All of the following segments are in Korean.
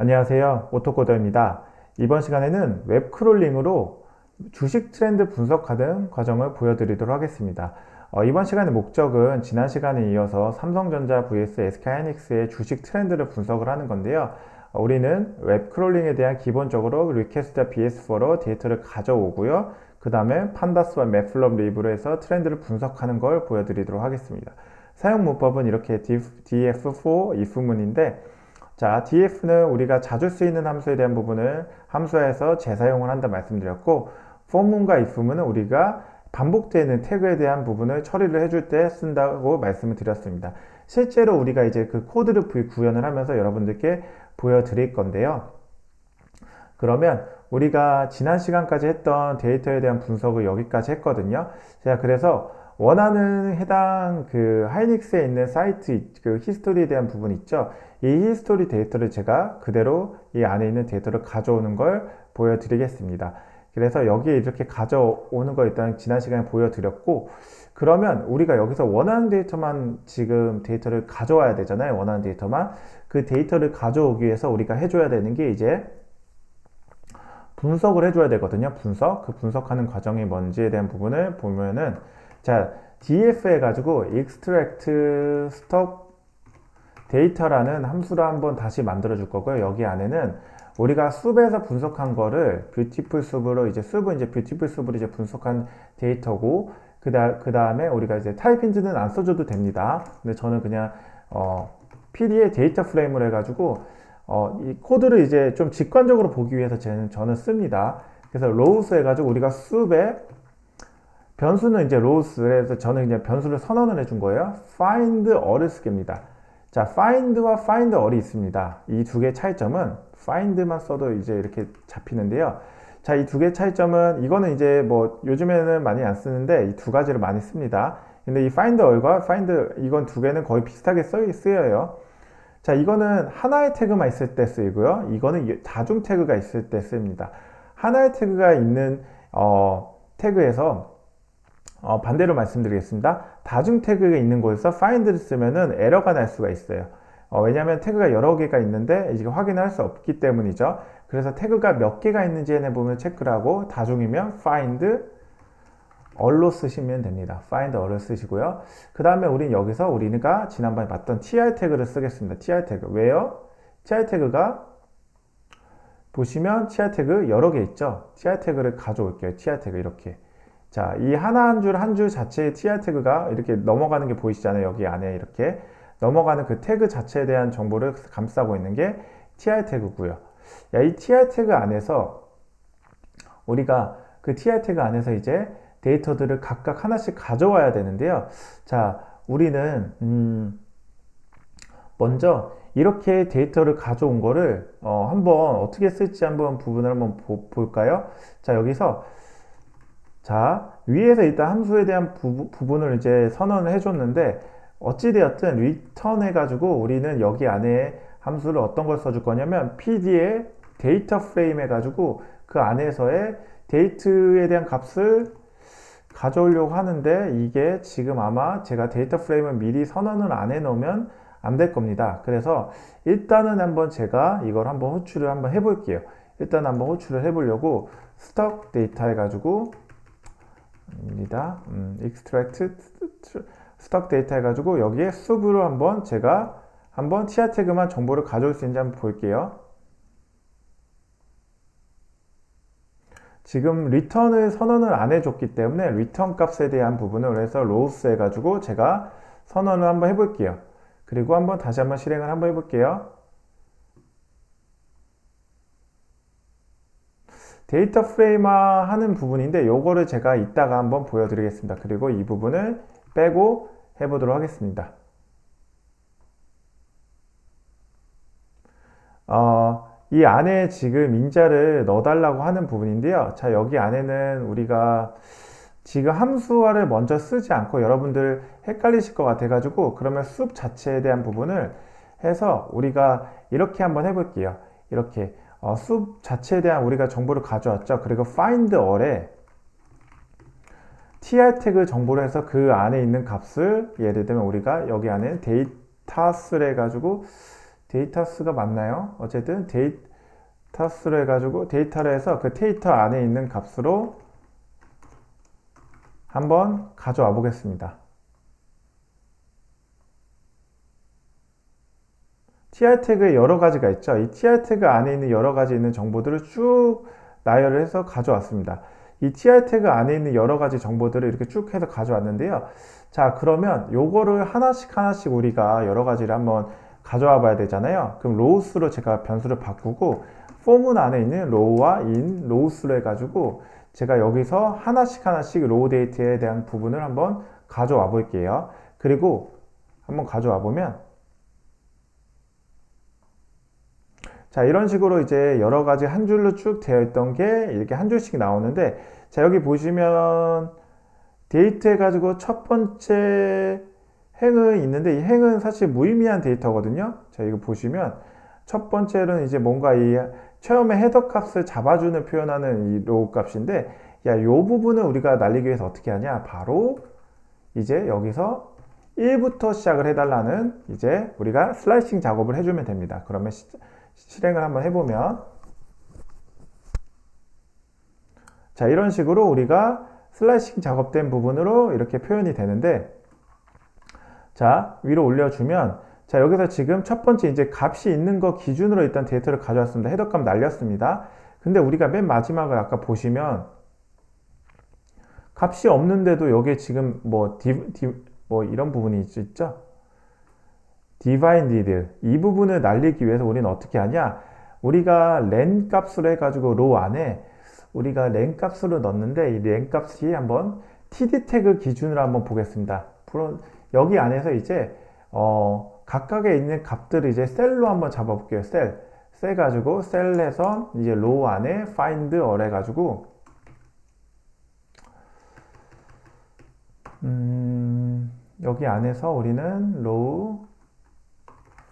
안녕하세요. 오토코더입니다. 이번 시간에는 웹 크롤링으로 주식 트렌드 분석하는 과정을 보여드리도록 하겠습니다. 이번 시간의 목적은 지난 시간에 이어서 삼성전자 vs SK하이닉스의 주식 트렌드를 분석을 하는 건데요. 우리는 웹 크롤링에 대한 기본적으로 리퀘스트와 BS4로 데이터를 가져오고요. 그 다음에 판다스와 맵플럽 리뷰로 해서 트렌드를 분석하는 걸 보여드리도록 하겠습니다. 사용 문법은 이렇게 df4 if문인데, 자, df는 우리가 자주 쓰이는 함수에 대한 부분을 함수에서 재사용을 한다 말씀드렸고, for문과 if문은 우리가 반복되는 태그에 대한 부분을 처리를 해줄 때 쓴다고 말씀을 드렸습니다. 실제로 우리가 이제 그 코드를 구현을 하면서 여러분들께 보여드릴 건데요. 그러면 우리가 지난 시간까지 했던 데이터에 대한 분석을 여기까지 했거든요. 자, 그래서 원하는 해당 그 하이닉스에 있는 사이트 그 히스토리에 대한 부분 있죠. 이 히스토리 데이터를 제가 그대로 이 안에 있는 데이터를 가져오는 걸 보여드리겠습니다. 그래서 여기에 이렇게 가져오는 거 일단 지난 시간에 보여드렸고, 그러면 우리가 여기서 원하는 데이터만 지금 데이터를 가져와야 되잖아요. 원하는 데이터만. 그 데이터를 가져오기 위해서 우리가 해줘야 되는 게 이제 분석을 해줘야 되거든요. 그 분석하는 과정이 뭔지에 대한 부분을 보면은, 자, df 해가지고 extract stock data라는 함수를 한번 다시 만들어 줄 거고요. 여기 안에는 우리가 숲에서 분석한 거를 beautiful 숲으로 이제 숲은 이제 beautiful 숲으로 이제 분석한 데이터고, 그 다음에 우리가 이제 타입인지는 안 써줘도 됩니다. 근데 저는 그냥 PD의 데이터 프레임을 해가지고 이 코드를 이제 좀 직관적으로 보기 위해서 저는 씁니다. 그래서 로우스 해가지고 우리가 숲에 변수는 이제 로우스에서 저는 그냥 변수를 선언을 해준 거예요. find all을 쓰겠습니다. 자, find와 find all이 있습니다. 이 두 개의 차이점은 find만 써도 이제 이렇게 잡히는데요. 자, 이 두 개의 차이점은 이거는 이제 뭐 요즘에는 많이 안 쓰는데 이 두 가지를 많이 씁니다. 근데 이 find all과 find 이건 두 개는 거의 비슷하게 쓰여요. 자, 이거는 하나의 태그만 있을 때 쓰이고요. 이거는 다중 태그가 있을 때 씁니다. 하나의 태그가 있는 태그에서 반대로 말씀드리겠습니다. 다중 태그가 있는 곳에서 find를 쓰면은 에러가 날 수가 있어요. 왜냐하면 태그가 여러 개가 있는데 이제 확인을 할 수 없기 때문이죠. 그래서 태그가 몇 개가 있는지에 대한 부분을 체크를 하고, 다중이면 find all로 쓰시면 됩니다. find all을 쓰시고요. 그 다음에 우리가 지난번에 봤던 tr 태그를 쓰겠습니다. tr 태그. 왜요? tr 태그가 보시면 tr 태그 여러 개 있죠. tr 태그를 가져올게요. tr 태그 이렇게. 자, 이 한 줄 한 줄 자체의 tr 태그가 이렇게 넘어가는 게 보이시잖아요. 여기 안에 이렇게 넘어가는 그 태그 자체에 대한 정보를 감싸고 있는 게 tr 태그고요. 이 tr 태그 안에서 우리가 그 tr 태그 안에서 이제 데이터들을 각각 하나씩 가져와야 되는데요. 자, 우리는 먼저 이렇게 데이터를 가져온 거를 한번 어떻게 쓸지 한번 부분을 한번 볼까요? 자, 여기서 자, 위에서 일단 함수에 대한 부분을 이제 선언을 해줬는데, 어찌되었든 return 해가지고 우리는 여기 안에 함수를 어떤 걸 써줄 거냐면 pd의 데이터 프레임 해가지고 그 안에서의 데이트에 대한 값을 가져오려고 하는데, 이게 지금 아마 제가 데이터 프레임을 미리 선언을 안 해놓으면 안 될 겁니다. 그래서 일단은 한번 제가 이걸 한번 호출을 한번 해볼게요. 일단 한번 호출을 해보려고 스톡 데이터 해가지고 extract 스톡 데이터 해가지고 여기에 숲으로 한번 제가 한번 tr 태그만 정보를 가져올 수 있는지 한번 볼게요. 지금 return을 선언을 안 해줬기 때문에 return 값에 대한 부분을 해서 로우스 해가지고 제가 선언을 한번 해볼게요. 그리고 한번 다시 한번 실행을 한번 해볼게요. 데이터 프레임화 하는 부분인데 요거를 제가 이따가 한번 보여드리겠습니다. 그리고 이 부분을 빼고 해보도록 하겠습니다. 이 안에 지금 인자를 넣어달라고 하는 부분인데요. 자, 여기 안에는 우리가 지금 함수화를 먼저 쓰지 않고 여러분들 헷갈리실 것 같아가지고, 그러면 숲 자체에 대한 부분을 해서 우리가 이렇게 한번 해볼게요. 이렇게 숲 자체에 대한 우리가 정보를 가져왔죠. 그리고 find all에 tr 태그 정보를 해서 그 안에 있는 값을, 예를 들면 우리가 여기 안에 데이터스를 해가지고 데이터스가 맞나요? 어쨌든 데이터스로 해가지고 데이터를 해서 그 데이터 안에 있는 값으로 한번 가져와 보겠습니다. tr 태그에 여러 가지가 있죠. 이 tr 태그 안에 있는 여러 가지 있는 정보들을 쭉 나열을 해서 가져왔습니다. 이 tr 태그 안에 있는 여러 가지 정보들을 이렇게 쭉 해서 가져왔는데요. 자, 그러면 요거를 하나씩 우리가 여러 가지를 한번 가져와 봐야 되잖아요. 그럼 로우스로 제가 변수를 바꾸고 포문 안에 있는 로우와 인, 로우스로 해가지고 제가 여기서 하나씩 로우 데이터에 대한 부분을 한번 가져와 볼게요. 그리고 한번 가져와 보면 자, 이런 식으로 이제 여러 가지 한 줄로 쭉 되어 있던 게 이렇게 한 줄씩 나오는데 자, 여기 보시면 데이터 해가지고 첫 번째 행은 있는데 이 행은 사실 무의미한 데이터거든요. 자, 이거 보시면 첫 번째는 이제 뭔가 이 처음에 헤더 값을 잡아주는 표현하는 이 로우 값인데 야, 요 부분을 우리가 날리기 위해서 어떻게 하냐? 바로 이제 여기서 1부터 시작을 해달라는 이제 우리가 슬라이싱 작업을 해주면 됩니다. 그러면 실행을 한번 해보면 자, 이런 식으로 우리가 슬라이싱 작업된 부분으로 이렇게 표현이 되는데 자, 위로 올려주면 자, 여기서 지금 첫 번째 이제 값이 있는 거 기준으로 일단 데이터를 가져왔습니다. 헤더 값 날렸습니다. 근데 우리가 맨 마지막을 아까 보시면 값이 없는데도 여기에 지금 뭐 이런 부분이 있죠? divine need 이 부분을 날리기 위해서 우리는 어떻게 하냐? 우리가 len 값으로 해가지고 로 안에 우리가 len 값으로 넣는데 이 len 값이 한번 td 태그 기준으로 한번 보겠습니다. 여기 안에서 이제 각각에 있는 값들을 이제 셀로 한번 잡아볼게요. 셀 가지고 셀에서 이제 로 안에 find all 해가지고 여기 안에서 우리는 row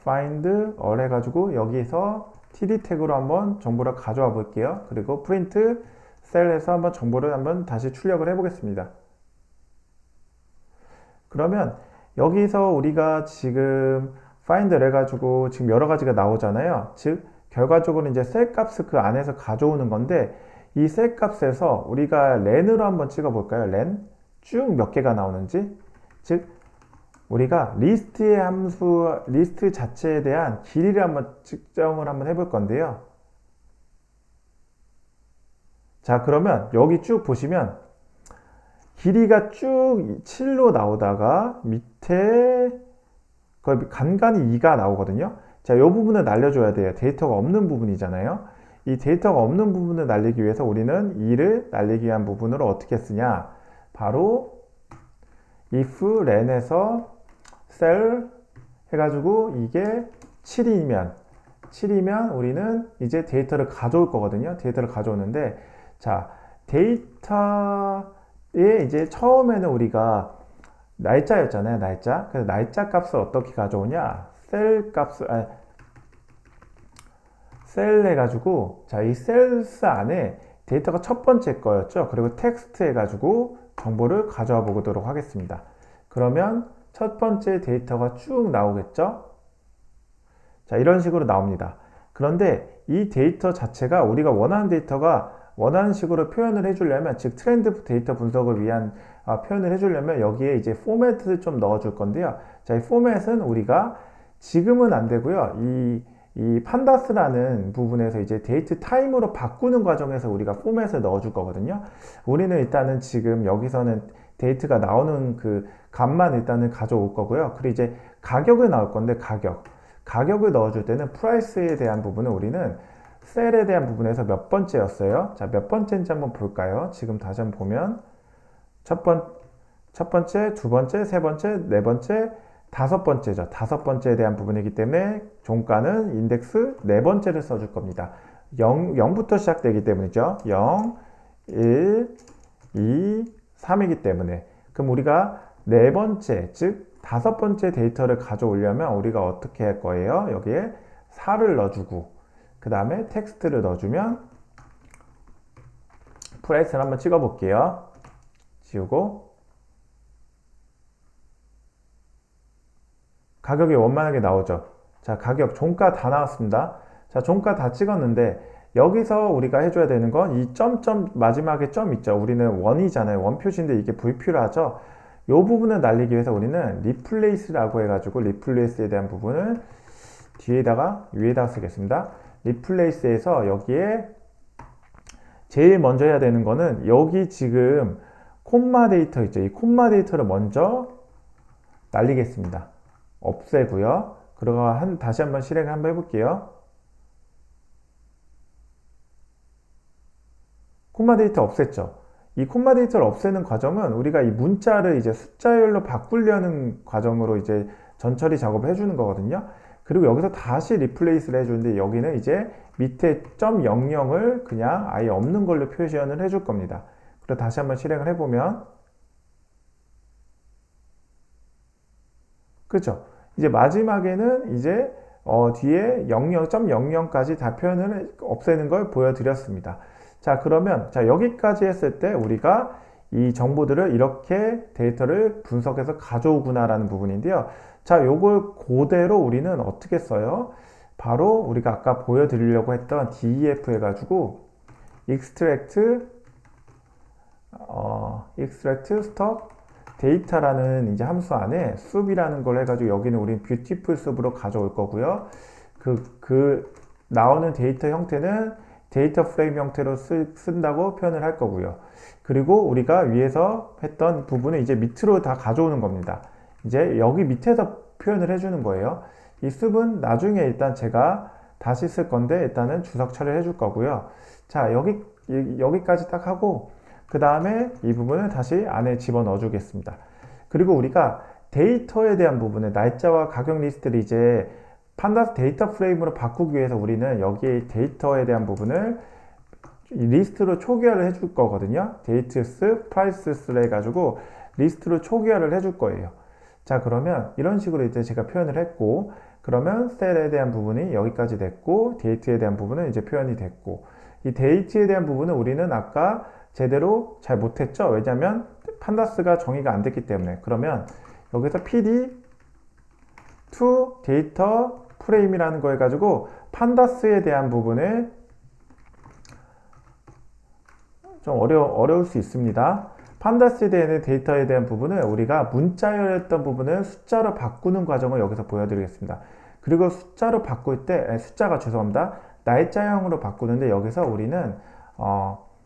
find all 해가지고 여기서 td 태그로 한번 정보를 가져와 볼게요. 그리고 print 셀에서 한번 정보를 한번 다시 출력을 해 보겠습니다. 그러면 여기서 우리가 지금 find all 해가지고 지금 여러 가지가 나오잖아요. 즉 결과적으로 이제 셀 값을 그 안에서 가져오는 건데 이 셀 값에서 우리가 len으로 한번 찍어 볼까요? len 쭉 몇 개가 나오는지 즉 우리가 리스트의 함수, 리스트 자체에 대한 길이를 한번 측정을 한번 해볼 건데요. 자, 그러면 여기 쭉 보시면 길이가 쭉 7로 나오다가 밑에 거의 간간히 2가 나오거든요. 자, 이 부분을 날려줘야 돼요. 데이터가 없는 부분이잖아요. 이 데이터가 없는 부분을 날리기 위해서 우리는 2를 날리기 위한 부분으로 어떻게 쓰냐? 바로 if len에서 셀 해가지고 이게 7이면 우리는 이제 데이터를 가져올 거거든요. 데이터를 가져오는데 자, 데이터에 이제 처음에는 우리가 날짜였잖아요. 날짜. 그래서 날짜 값을 어떻게 가져오냐? 셀 해가지고 자, 이 셀스 안에 데이터가 첫 번째 거였죠. 그리고 텍스트 해가지고 정보를 가져와 보도록 하겠습니다. 그러면 첫 번째 데이터가 쭉 나오겠죠? 자, 이런 식으로 나옵니다. 그런데 이 데이터 자체가 우리가 원하는 데이터가 원하는 식으로 표현을 해주려면, 즉 트렌드 데이터 분석을 위한 표현을 해주려면 여기에 이제 포맷을 좀 넣어줄 건데요. 자, 이 포맷은 우리가 지금은 안 되고요. 이 판다스라는 부분에서 이제 데이트 타임으로 바꾸는 과정에서 우리가 포맷을 넣어줄 거거든요. 우리는 일단은 지금 여기서는 데이트가 나오는 그 값만 일단은 가져올 거고요. 그리고 이제 가격을 나올 건데 가격을 넣어줄 때는 프라이스에 대한 부분은 우리는 셀에 대한 부분에서 몇 번째였어요? 자, 몇 번째인지 한번 볼까요? 지금 다시 한번 보면 첫 번째, 두 번째, 세 번째, 네 번째, 다섯 번째죠. 다섯 번째에 대한 부분이기 때문에 종가는 인덱스 네 번째를 써줄 겁니다. 0부터 시작되기 때문이죠. 0, 1, 2, 3이기 때문에. 그럼 우리가 네 번째, 즉 다섯 번째 데이터를 가져오려면 우리가 어떻게 할 거예요? 여기에 4를 넣어주고 그 다음에 텍스트를 넣어주면 프라이스를 한번 찍어 볼게요. 지우고 가격이 원만하게 나오죠. 자, 가격, 종가 다 나왔습니다. 자, 종가 다 찍었는데 여기서 우리가 해줘야 되는 건 이 점점 마지막에 점 있죠. 우리는 원이잖아요. 원 표시인데 이게 불필요하죠. 이 부분을 날리기 위해서 우리는 replace라고 해가지고 replace에 대한 부분을 뒤에다가 위에다가 쓰겠습니다. replace에서 여기에 제일 먼저 해야 되는 거는 여기 지금 콤마 데이터 있죠. 이 콤마 데이터를 먼저 날리겠습니다. 없애고요. 그리고 다시 한번 실행을 한번 해볼게요. 콤마 데이터 없앴죠. 이 콤마 데이터를 없애는 과정은 우리가 이 문자를 이제 숫자열로 바꾸려는 과정으로 이제 전처리 작업을 해주는 거거든요. 그리고 여기서 다시 리플레이스를 해주는데 여기는 이제 밑에 .00을 그냥 아예 없는 걸로 표시를 해줄 겁니다. 그리고 다시 한번 실행을 해보면 그렇죠. 이제 마지막에는 이제 뒤에 00.00까지 다 표현을 없애는 걸 보여드렸습니다. 자, 그러면 자 여기까지 했을 때 우리가 이 정보들을 이렇게 데이터를 분석해서 가져오구나 라는 부분인데요. 자, 요걸 그대로 우리는 어떻게 써요? 바로 우리가 아까 보여드리려고 했던 def 해가지고 extract stock data라는 이제 함수 안에 숲이라는 걸 해가지고 여기는 우린 beautiful 숲으로 가져올 거고요. 그 나오는 데이터 형태는 데이터 프레임 형태로 쓴다고 표현을 할 거고요. 그리고 우리가 위에서 했던 부분을 이제 밑으로 다 가져오는 겁니다. 이제 여기 밑에서 표현을 해주는 거예요. 이 숲은 나중에 일단 제가 다시 쓸 건데 일단은 주석 처리를 해줄 거고요. 자, 여기까지 딱 하고 그 다음에 이 부분을 다시 안에 집어넣어 주겠습니다. 그리고 우리가 데이터에 대한 부분에 날짜와 가격 리스트를 이제 판다스 데이터 프레임으로 바꾸기 위해서 우리는 여기에 데이터에 대한 부분을 리스트로 초기화를 해줄 거거든요. 데이트스, 프라이스스를 해가지고 리스트로 초기화를 해줄 거예요. 자, 그러면 이런 식으로 이제 제가 표현을 했고, 그러면 셀에 대한 부분이 여기까지 됐고, 데이트에 대한 부분은 이제 표현이 됐고, 이 데이트에 대한 부분은 우리는 아까 제대로 잘 못했죠. 왜냐하면 판다스가 정의가 안 됐기 때문에. 그러면 여기서 PD to 데이터 프레임이라는 거 해가지고 판다스에 대한 부분을 좀 어려울 수 있습니다. 판다스에 대한 데이터에 대한 부분을 우리가 문자열했던 부분을 숫자로 바꾸는 과정을 여기서 보여드리겠습니다. 그리고 숫자로 바꿀 때 숫자가 죄송합니다. 날짜형으로 바꾸는데 여기서 우리는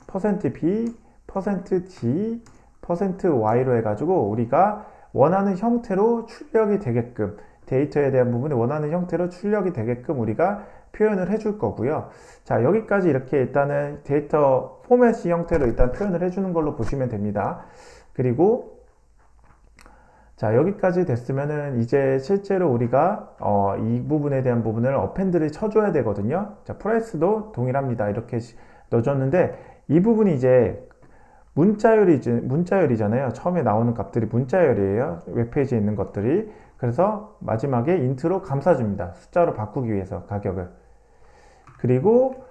%b, %d, %y로 해가지고 우리가 원하는 형태로 출력이 되게끔 데이터에 대한 부분에 원하는 형태로 출력이 되게끔 우리가 표현을 해줄 거고요. 자, 여기까지 이렇게 일단은 데이터 포맷 형태로 일단 표현을 해주는 걸로 보시면 됩니다. 그리고 자, 여기까지 됐으면은 이제 실제로 우리가 이 부분에 대한 부분을 어펜드를 쳐줘야 되거든요. 자, 프라이스도 동일합니다. 이렇게 넣어줬는데 이 부분이 이제 문자열이잖아요. 처음에 나오는 값들이 문자열이에요. 웹페이지에 있는 것들이. 그래서 마지막에 인트로 감싸줍니다. 숫자로 바꾸기 위해서 가격을. 그리고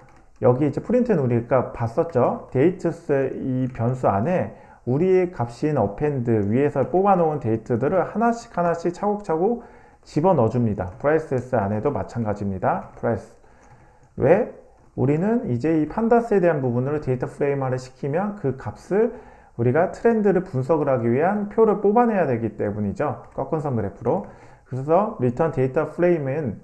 여기 이제 프린트는 우리가 봤었죠. 데이트스 이 변수 안에 우리의 값인 어펜드 위에서 뽑아놓은 데이터들을 하나씩 차곡차곡 집어넣어 줍니다. 프라이스 안에도 마찬가지입니다. 프라이스. 왜? 우리는 이제 이 판다스에 대한 부분으로 데이터 프레임화를 시키면 그 값을 우리가 트렌드를 분석을 하기 위한 표를 뽑아내야 되기 때문이죠. 꺾은선 그래프로. 그래서 리턴 데이터 프레임은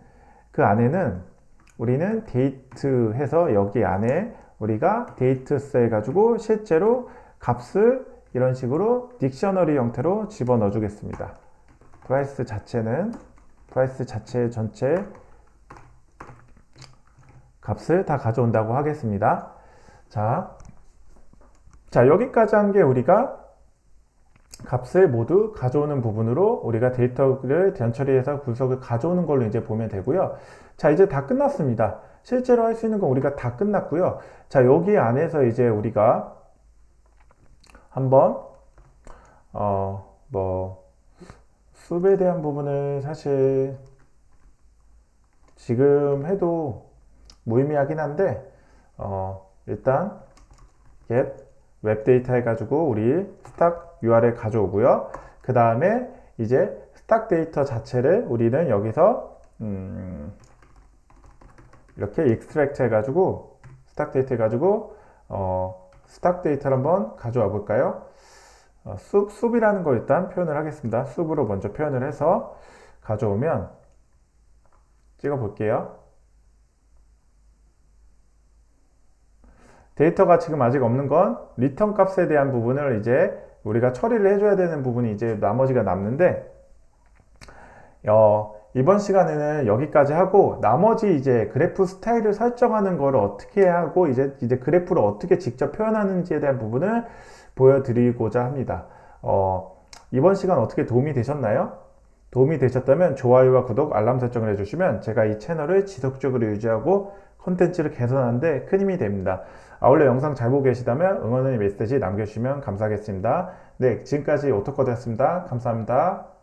그 안에는 우리는 데이트 해서 여기 안에 우리가 데이트스 해가지고 실제로 값을 이런 식으로 딕셔너리 형태로 집어넣어 주겠습니다. 프라이스 자체 전체 값을 다 가져온다고 하겠습니다. 자, 여기까지 한 게 우리가 값을 모두 가져오는 부분으로 우리가 데이터를 전처리해서 분석을 가져오는 걸로 이제 보면 되고요. 자, 이제 다 끝났습니다. 실제로 할 수 있는 건 우리가 다 끝났고요. 자, 여기 안에서 이제 우리가 한번 숲에 대한 부분을 사실 지금 해도 무의미하긴 한데 일단 get 웹 데이터 해가지고 우리 스탁 URL 가져오고요. 그 다음에 이제 스탁 데이터 자체를 우리는 여기서 이렇게 extract 해가지고 스탁 데이터 해가지고 스탁 데이터를 한번 가져와 볼까요? 숲이라는 거 일단 표현을 하겠습니다. 숲으로 먼저 표현을 해서 가져오면 찍어 볼게요. 데이터가 지금 아직 없는 건 리턴 값에 대한 부분을 이제 우리가 처리를 해줘야 되는 부분이 이제 나머지가 남는데 이번 시간에는 여기까지 하고 나머지 이제 그래프 스타일을 설정하는 거를 어떻게 하고 이제 그래프를 어떻게 직접 표현하는지에 대한 부분을 보여드리고자 합니다. 이번 시간 어떻게 도움이 되셨나요? 도움이 되셨다면 좋아요와 구독, 알람 설정을 해주시면 제가 이 채널을 지속적으로 유지하고 콘텐츠를 개선하는 데 큰 힘이 됩니다. 원래 영상 잘 보고 계시다면 응원의 메시지 남겨주시면 감사하겠습니다. 네, 지금까지 오토커드였습니다. 감사합니다.